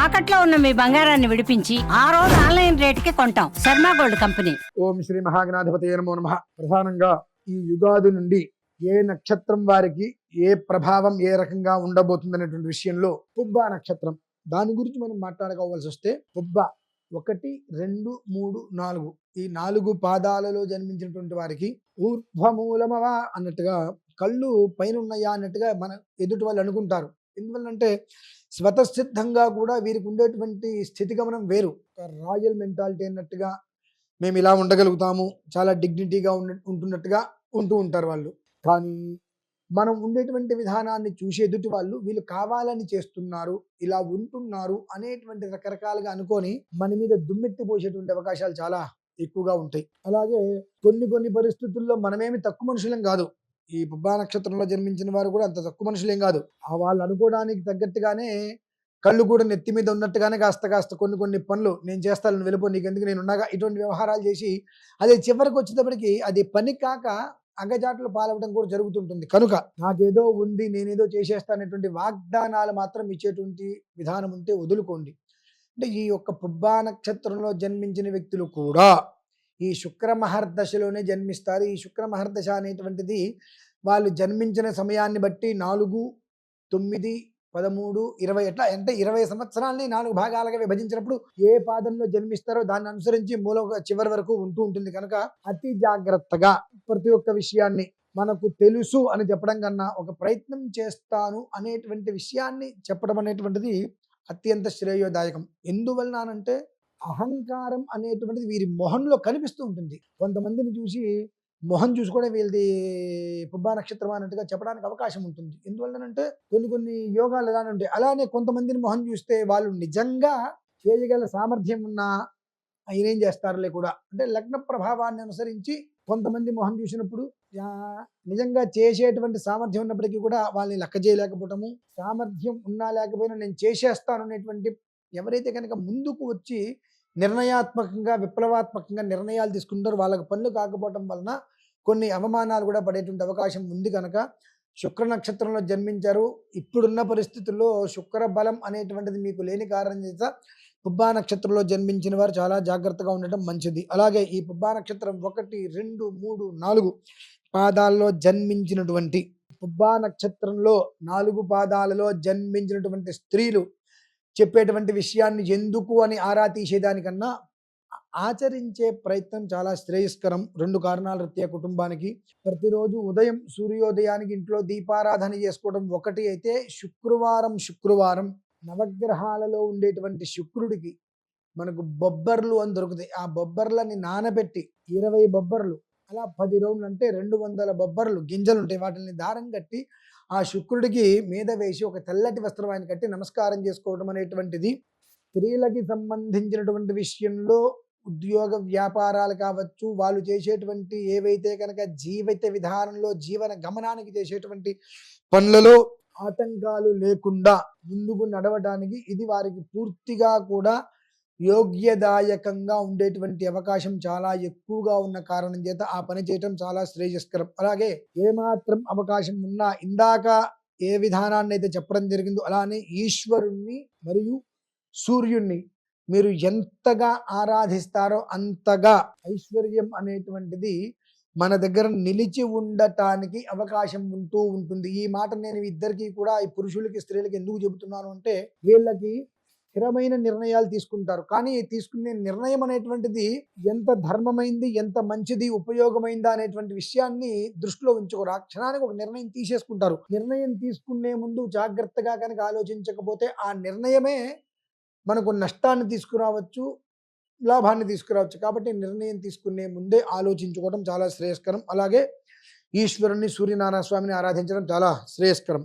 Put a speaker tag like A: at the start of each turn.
A: తాకట్లో ఉన్న మీ బంగారాన్ని విడిపించి ఆ రోజు ఆన్లైన్ రేటుకి కొంటాం. Sharma gold company.
B: ఓం శ్రీ మహాగణాధిపతయే నమో నమః. ప్రధానంగా ఈ యుగాది నుండి ఏ నక్షత్రం వారికి ఏ ప్రభావం ఏ రకంగా ఉండబోతుంది అనేటువంటి విషయంలో పుబ్బ నక్షత్రం దాని గురించి మనం మాట్లాడుకోవాల్సి వస్తే పుబ్బ 1, 2, 3, 4 ఈ 4 పాదాలలో జన్మించినటువంటి వారికి ఊర్ధ్వమూలమవా అన్నట్టుగా కళ్ళు పైన ఉన్నాయా అన్నట్టుగా మన ఎదుటి వాళ్ళు అనుకుంటారు. ఎందువల్లంటే స్వతసిద్ధంగా కూడా వీరికి ఉండేటువంటి స్థితిగమనం వేరు. రాయల్ మెంటాలిటీ అన్నట్టుగా మేము ఇలా ఉండగలుగుతాము, చాలా డిగ్నిటీగా ఉంటున్నట్టుగా ఉంటూ ఉంటారు వాళ్ళు. కానీ మనం ఉండేటువంటి విధానాన్ని చూసి ఎదుటి వాళ్ళు వీళ్ళు కావాలని చేస్తున్నారు, ఇలా ఉంటున్నారు అనేటువంటి రకరకాలుగా అనుకొని మన మీద దుమ్మెత్తి పోసేటువంటి అవకాశాలు చాలా ఎక్కువగా ఉంటాయి. అలాగే కొన్ని పరిస్థితుల్లో మనమేమి తక్కువ మనుషులం కాదు. ఈ పుబ్బా నక్షత్రంలో జన్మించిన వారు కూడా అంత తక్కువ మనుషులేం కాదు. వాళ్ళు అనుకోవడానికి తగ్గట్టుగానే కళ్ళు కూడా నెత్తి మీద ఉన్నట్టుగానే కాస్త కొన్ని పనులు నేను చేస్తాను, నువ్వు వెళ్ళిపో, నీకెందుకు నేను ఉన్నాగా, ఇటువంటి వ్యవహారాలు చేసి అదే చివరికి వచ్చేటప్పటికి అది పని కాక అగజాట్లు పాలవడం కూడా జరుగుతుంటుంది. కనుక నాకేదో ఉంది, నేనేదో చేసేస్తానటువంటి వాగ్దానాలు మాత్రం ఇచ్చేటువంటి విధానం ఉంటే వదులుకోండి. అంటే ఈ యొక్క పుబ్బా నక్షత్రంలో జన్మించిన వ్యక్తులు కూడా ఈ శుక్ర మహర్దశలోనే జన్మిస్తారు. ఈ శుక్ర మహర్దశ అనేటువంటిది వాళ్ళు జన్మించిన సమయాన్ని బట్టి 4, 9, 13, 20 ఎట్లా అంటే 20 సంవత్సరాలని 4 భాగాలుగా విభజించినప్పుడు ఏ పాదంలో జన్మిస్తారో దాన్ని అనుసరించి మూల చివరి వరకు ఉంటూ ఉంటుంది. కనుక అతి జాగ్రత్తగా ప్రతి ఒక్క విషయాన్ని మనకు తెలుసు అని చెప్పడం కన్నా ఒక ప్రయత్నం చేస్తాను అనేటువంటి విషయాన్ని చెప్పడం అనేటువంటిది అత్యంత శ్రేయోదాయకం. ఎందువలనంటే అహంకారం అనేటువంటిది వీరి మొహంలో కనిపిస్తూ ఉంటుంది. కొంతమందిని చూసి మొహం చూసి కూడా వీళ్ళది పుబ్బా నక్షత్రం అన్నట్టుగా చెప్పడానికి అవకాశం ఉంటుంది. ఎందువల్లనంటే కొన్ని యోగాలు ఎలానే ఉంటాయి. అలానే కొంతమందిని మొహం చూస్తే వాళ్ళు నిజంగా చేయగల సామర్థ్యం ఉన్నా ఆయనేం చేస్తారులే కూడా అంటే లగ్న ప్రభావాన్ని అనుసరించి కొంతమంది మొహం చూసినప్పుడు నిజంగా చేసేటువంటి సామర్థ్యం ఉన్నప్పటికీ కూడా వాళ్ళని లెక్క చేయలేకపోవటము, సామర్థ్యం ఉన్నా లేకపోయినా నేను చేసేస్తాను అనేటువంటి ఎవరైతే కనుక ముందుకు వచ్చి నిర్ణయాత్మకంగా విప్లవాత్మకంగా నిర్ణయాలు తీసుకుంటారో వాళ్ళకి పనులు కాకపోవటం వలన కొన్ని అవమానాలు కూడా పడేటువంటి అవకాశం ఉంది. కనుక శుక్ర నక్షత్రంలో జన్మించారు. ఇప్పుడున్న పరిస్థితుల్లో శుక్ర బలం అనేటువంటిది మీకు లేని కారణం చేత పుబ్బా నక్షత్రంలో జన్మించిన వారు చాలా జాగ్రత్తగా ఉండటం మంచిది. అలాగే ఈ పుబ్బా నక్షత్రం 1, 2, 3, 4 పాదాల్లో జన్మించినటువంటి పుబ్బా నక్షత్రంలో 4 పాదాలలో జన్మించినటువంటి స్త్రీలు చెప్పేటువంటి విషయాన్ని ఎందుకు అని ఆరా తీసేదానికన్నా ఆచరించే ప్రయత్నం చాలా శ్రేయస్కరం. 2 కారణాల రీత్యా కుటుంబానికి ప్రతిరోజు ఉదయం సూర్యోదయానికి ఇంట్లో దీపారాధన చేసుకోవడం ఒకటి అయితే, శుక్రవారం నవగ్రహాలలో ఉండేటువంటి శుక్రుడికి మనకు బొబ్బర్లు అని దొరుకుతాయి. ఆ బొబ్బర్లని నానబెట్టి 20 బొబ్బర్లు అలా 10 రోజులు అంటే 200 బొబ్బర్లు గింజలు ఉంటాయి. వాటిని దారం కట్టి ఆ శుక్రుడికి మీద వేసి ఒక తెల్లటి వస్త్రం ఆయన కట్టి నమస్కారం చేసుకోవడం అనేటువంటిది స్త్రీలకి సంబంధించినటువంటి విషయంలో ఉద్యోగ వ్యాపారాలు కావచ్చు, వాళ్ళు చేసేటువంటి ఏవైతే కనుక జీవిత విధానంలో జీవన గమనానికి చేసేటువంటి పనులలో ఆటంకాలు లేకుండా ముందుకు నడవడానికి ఇది వారికి పూర్తిగా కూడా యోగ్యదాయకంగా ఉండేటువంటి అవకాశం చాలా ఎక్కువగా ఉన్న కారణం చేత ఆ పని చేయటం చాలా శ్రేయస్కరం. అలాగే ఏమాత్రం అవకాశం ఉన్నా ఇందాక ఏ విధానాన్ని అయితే చెప్పడం జరిగిందో అలానే ఈశ్వరుణ్ణి మరియు సూర్యుణ్ణి మీరు ఎంతగా ఆరాధిస్తారో అంతగా ఐశ్వర్యం అనేటువంటిది మన దగ్గర నిలిచి ఉండటానికి అవకాశం ఉంటూ ఉంటుంది. ఈ మాట నేను ఇద్దరికీ కూడా ఈ పురుషులకి స్త్రీలకి ఎందుకు చెబుతున్నాను అంటే వీళ్ళకి స్థిరమైన నిర్ణయాలు తీసుకుంటారు. కానీ తీసుకునే నిర్ణయం అనేటువంటిది ఎంత ధర్మమైంది, ఎంత మంచిది, ఉపయోగమైందా అనేటువంటి విషయాన్ని దృష్టిలో ఉంచుకోరు. ఆ క్షణానికి ఒక నిర్ణయం తీసేసుకుంటారు. నిర్ణయం తీసుకునే ముందు జాగ్రత్తగా కనుక ఆలోచించకపోతే ఆ నిర్ణయమే మనకు నష్టాన్ని తీసుకురావచ్చు, లాభాన్ని తీసుకురావచ్చు. కాబట్టి నిర్ణయం తీసుకునే ముందే ఆలోచించుకోవడం చాలా శ్రేయస్కరం. అలాగే ఈశ్వరుని సూర్యనారాయణ స్వామిని ఆరాధించడం చాలా శ్రేయస్కరం.